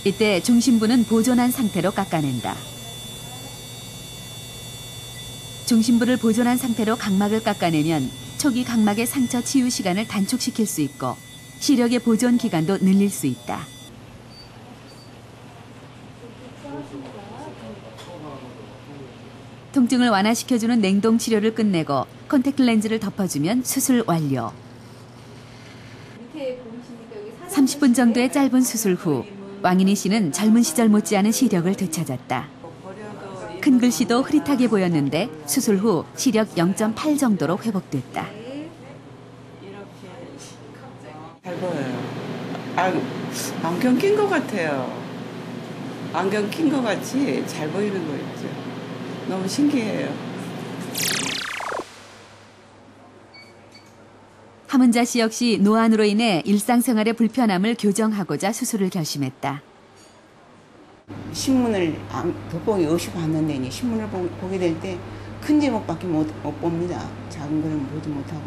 이때 중심부는 보존한 상태로 깎아낸다. 중심부를 보존한 상태로 각막을 깎아내면 초기 각막의 상처 치유 시간을 단축시킬 수 있고 시력의 보존 기간도 늘릴 수 있다. 통증을 완화시켜주는 냉동 치료를 끝내고 콘택트 렌즈를 덮어주면 수술 완료. 30분 정도의 짧은 수술 후 왕인희 씨는 젊은 시절 못지않은 시력을 되찾았다. 큰 글씨도 흐릿하게 보였는데 수술 후 시력 0.8 정도로 회복됐다. 잘 보여요. 안경 낀 것 같아요. 안경 낀 것 같이 잘 보이는 거 있죠. 너무 신기해요. 함은자 씨 역시 노안으로 인해 일상생활의 불편함을 교정하고자 수술을 결심했다. 신문을 돋보기 없이 봤는데 신문을 보게 될 때 큰 제목밖에 못 봅니다. 작은 거는 보지 못하고.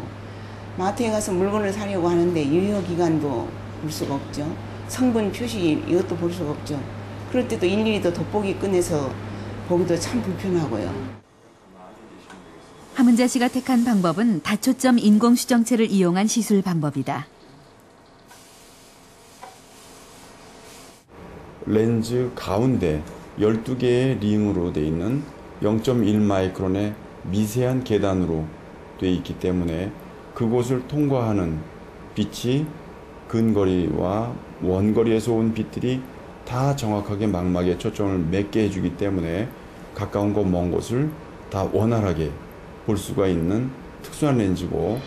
마트에 가서 물건을 사려고 하는데 유효기간도 볼 수가 없죠. 성분 표시 이것도 볼 수가 없죠. 그럴 때도 일일이 또 돋보기 꺼내서 보기도 참 불편하고요. 함은자 씨가 택한 방법은 다초점 인공수정체를 이용한 시술 방법이다. 렌즈 가운데 12개의 링으로 되어 있는 0.1 마이크론의 미세한 계단으로 되어 있기 때문에 그곳을 통과하는 빛이 근거리와 원거리에서 온 빛들이 다 정확하게 망막에 초점을 맺게 해주기 때문에 가까운 곳, 먼 곳을 다 원활하게 볼 수가 있는 특수한 렌즈고,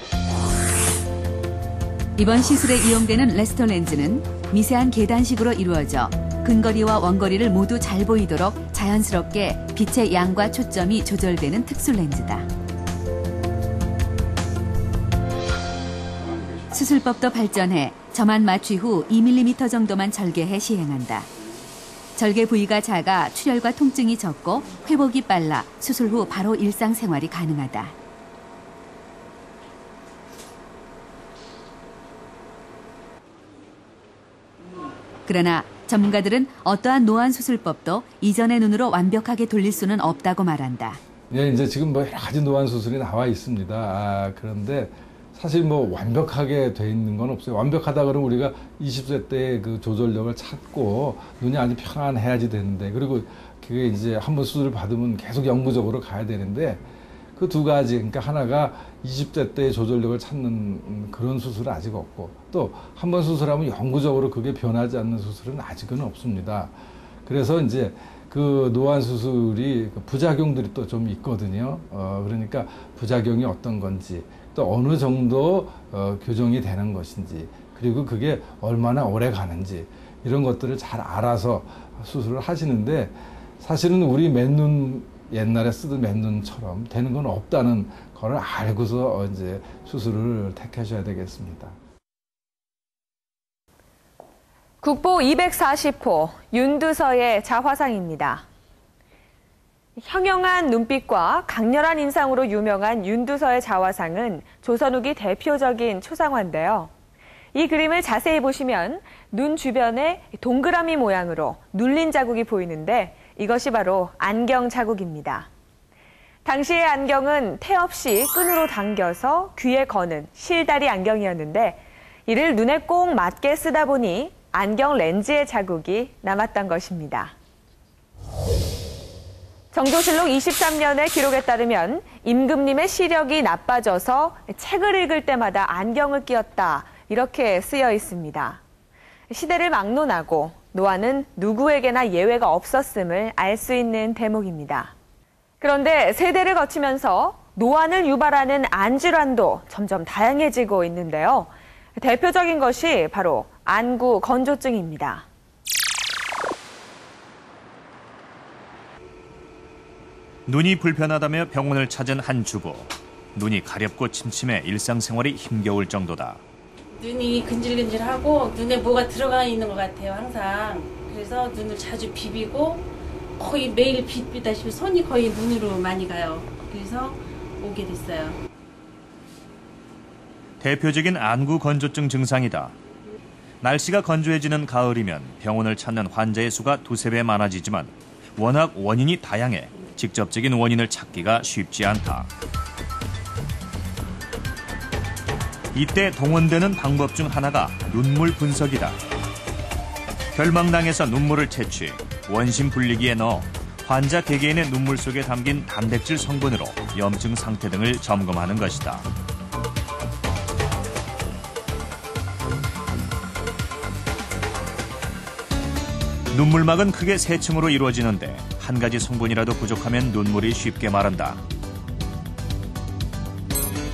이번 시술에 이용되는 레스터 렌즈는 미세한 계단식으로 이루어져 근거리와 원거리를 모두 잘 보이도록 자연스럽게 빛의 양과 초점이 조절되는 특수 렌즈다. 수술법도 발전해 점안 마취 후 2mm 정도만 절개해 시행한다. 절개 부위가 작아 출혈과 통증이 적고 회복이 빨라 수술 후 바로 일상생활이 가능하다. 그러나 전문가들은 어떠한 노안 수술법도 이전의 눈으로 완벽하게 돌릴 수는 없다고 말한다. 네, 이제 지금 여러 가지 노안 수술이 나와 있습니다. 그런데 사실 완벽하게 돼 있는 건 없어요. 완벽하다 그러면 우리가 20세 때 그 조절력을 찾고 눈이 아주 평안해야지 되는데, 그리고 그게 이제 한번 수술을 받으면 계속 영구적으로 가야 되는데, 그 두 가지, 그러니까 하나가 20대 때 조절력을 찾는 그런 수술은 아직 없고, 또 한 번 수술하면 영구적으로 그게 변하지 않는 수술은 아직은 없습니다. 그래서 이제 그 노안 수술이 부작용들이 또 좀 있거든요. 그러니까 부작용이 어떤 건지, 또 어느 정도 교정이 되는 것인지, 그리고 그게 얼마나 오래 가는지, 이런 것들을 잘 알아서 수술을 하시는데, 사실은 우리 맨눈, 옛날에 쓰던 맨눈처럼 되는 건 없다는 걸 알고서 이제 수술을 택하셔야 되겠습니다. 국보 240호 윤두서의 자화상입니다. 형형한 눈빛과 강렬한 인상으로 유명한 윤두서의 자화상은 조선 후기 대표적인 초상화인데요. 이 그림을 자세히 보시면 눈 주변에 동그라미 모양으로 눌린 자국이 보이는데, 이것이 바로 안경 자국입니다. 당시의 안경은 테 없이 끈으로 당겨서 귀에 거는 실다리 안경이었는데, 이를 눈에 꼭 맞게 쓰다 보니 안경 렌즈의 자국이 남았던 것입니다. 정조실록 23년의 기록에 따르면 임금님의 시력이 나빠져서 책을 읽을 때마다 안경을 끼었다, 이렇게 쓰여 있습니다. 시대를 막론하고 노안은 누구에게나 예외가 없었음을 알 수 있는 대목입니다. 그런데 세대를 거치면서 노안을 유발하는 안질환도 점점 다양해지고 있는데요. 대표적인 것이 바로 안구 건조증입니다. 눈이 불편하다며 병원을 찾은 한 주부. 눈이 가렵고 침침해 일상생활이 힘겨울 정도다. 눈이 근질근질하고 눈에 뭐가 들어가 있는 것 같아요, 항상. 그래서 눈을 자주 비비고 거의 매일 비비다시피 손이 거의 눈으로 많이 가요. 그래서 오게 됐어요. 대표적인 안구 건조증 증상이다. 날씨가 건조해지는 가을이면 병원을 찾는 환자의 수가 두세 배 많아지지만 워낙 원인이 다양해 직접적인 원인을 찾기가 쉽지 않다. 이때 동원되는 방법 중 하나가 눈물 분석이다. 결막낭에서 눈물을 채취, 원심 분리기에 넣어 환자 개개인의 눈물 속에 담긴 단백질 성분으로 염증 상태 등을 점검하는 것이다. 눈물막은 크게 세 층으로 이루어지는데 한 가지 성분이라도 부족하면 눈물이 쉽게 마른다.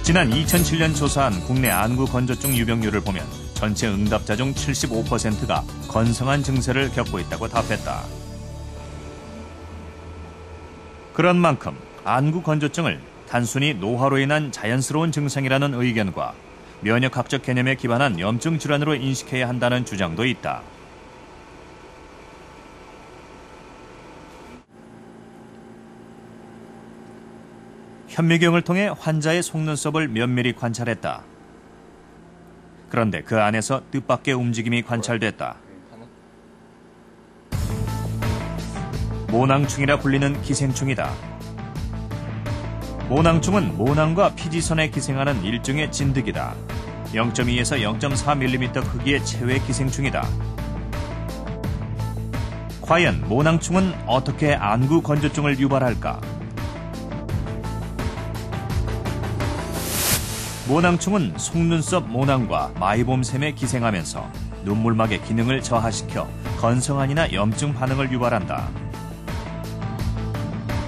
지난 2007년 조사한 국내 안구 건조증 유병률을 보면 전체 응답자 중 75%가 건성한 증세를 겪고 있다고 답했다. 그런 만큼 안구 건조증을 단순히 노화로 인한 자연스러운 증상이라는 의견과 면역학적 개념에 기반한 염증 질환으로 인식해야 한다는 주장도 있다. 현미경을 통해 환자의 속눈썹을 면밀히 관찰했다. 그런데 그 안에서 뜻밖의 움직임이 관찰됐다. 모낭충이라 불리는 기생충이다. 모낭충은 모낭과 피지선에 기생하는 일종의 진드기다. 0.2에서 0.4mm 크기의 체외 기생충이다. 과연 모낭충은 어떻게 안구 건조증을 유발할까? 모낭충은 속눈썹 모낭과 마이봄샘에 기생하면서 눈물막의 기능을 저하시켜 건성환이나 염증 반응을 유발한다.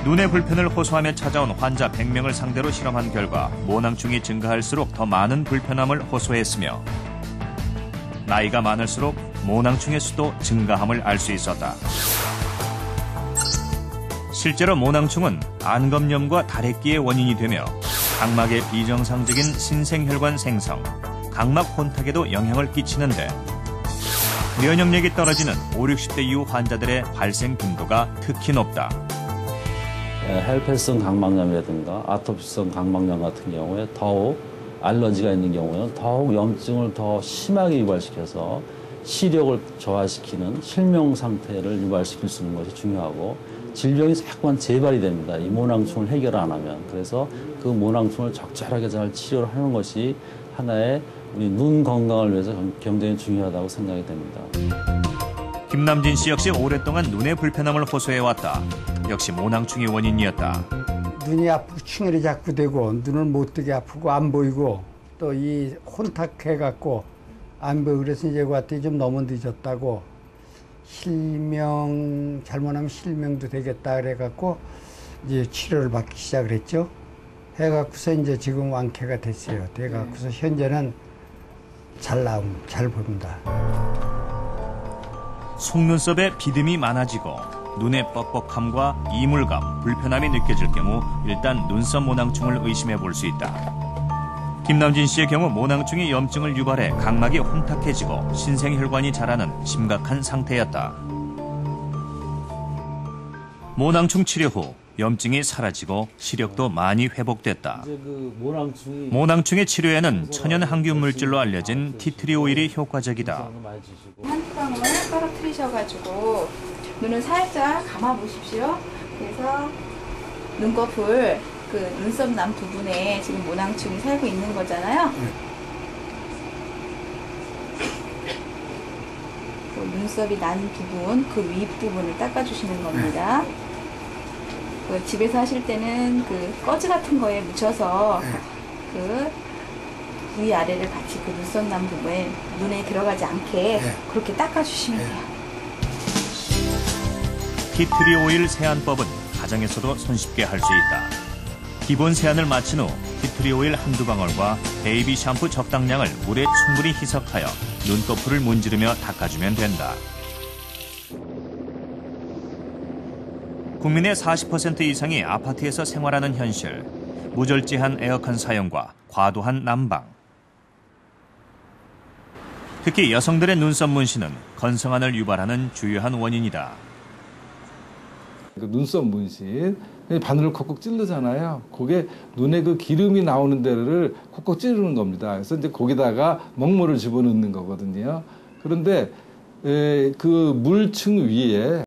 눈의 불편을 호소하며 찾아온 환자 100명을 상대로 실험한 결과 모낭충이 증가할수록 더 많은 불편함을 호소했으며 나이가 많을수록 모낭충의 수도 증가함을 알 수 있었다. 실제로 모낭충은 안검염과 다래끼의 원인이 되며 각막의 비정상적인 신생혈관 생성, 각막 혼탁에도 영향을 끼치는데 면역력이 떨어지는 5, 60대 이후 환자들의 발생 빈도가 특히 높다. 헬페스성 각막염이라든가 아토피성 각막염 같은 경우에 더욱 알러지가 있는 경우에는 더욱 염증을 더 심하게 유발시켜서 시력을 저하시키는 실명 상태를 유발시킬 수 있는 것이 중요하고 질병이 자꾸만 재발이 됩니다. 이 모낭충을 해결 안 하면. 그래서 그 모낭충을 적절하게 잘 치료를 하는 것이 하나의 우리 눈 건강을 위해서 굉장히 중요하다고 생각이 됩니다. 김남진 씨 역시 오랫동안 눈의 불편함을 호소해왔다. 역시 모낭충이 원인이었다. 눈이 아프고 충혈이 자꾸 되고 눈을 못 뜨게 아프고 안 보이고 또 이 혼탁해갖고 안 보이고 그래서 이제 왔더니 좀 너무 늦었다고 실명 잘못하면 실명도 되겠다 그래갖고 이제 치료를 받기 시작을 했죠. 해갖고서 이제 지금 완쾌가 됐어요. 돼갖고서 현재는 잘 봅니다. 속눈썹에 비듬이 많아지고 눈의 뻑뻑함과 이물감, 불편함이 느껴질 경우 일단 눈썹 모낭충을 의심해 볼 수 있다. 김남진 씨의 경우 모낭충이 염증을 유발해 각막이 혼탁해지고 신생혈관이 자라는 심각한 상태였다. 모낭충 치료 후 염증이 사라지고 시력도 많이 회복됐다. 모낭충의 치료에는 천연 항균 물질로 알려진 티트리 오일이 효과적이다. 한 뚜껑을 떨어뜨리셔가지고 눈을 살짝 감아 보십시오. 그래서 눈꺼풀 그 눈썹 난 부분에 지금 모낭충이 살고 있는 거잖아요. 그 눈썹이 난 부분, 그 윗부분을 닦아주시는 겁니다. 그 집에서 하실 때는 그 꺼즈 같은 거에 묻혀서 그 위아래를 같이 그 눈썹 난 부분에 눈에 들어가지 않게 그렇게 닦아주시면 돼요. 티트리 오일 세안법은 가정에서도 손쉽게 할 수 있다. 기본 세안을 마친 후 티트리 오일 한두 방울과 베이비 샴푸 적당량을 물에 충분히 희석하여 눈꺼풀을 문지르며 닦아주면 된다. 국민의 40% 이상이 아파트에서 생활하는 현실, 무절제한 에어컨 사용과 과도한 난방. 특히 여성들의 눈썹 문신은 건성환을 유발하는 주요한 원인이다. 그 눈썹 문신, 바늘을 콕콕 찌르잖아요. 그게 눈에 그 기름이 나오는 데를 콕콕 찌르는 겁니다. 그래서 이제 거기다가 먹물을 집어넣는 거거든요. 그런데 그 물층 위에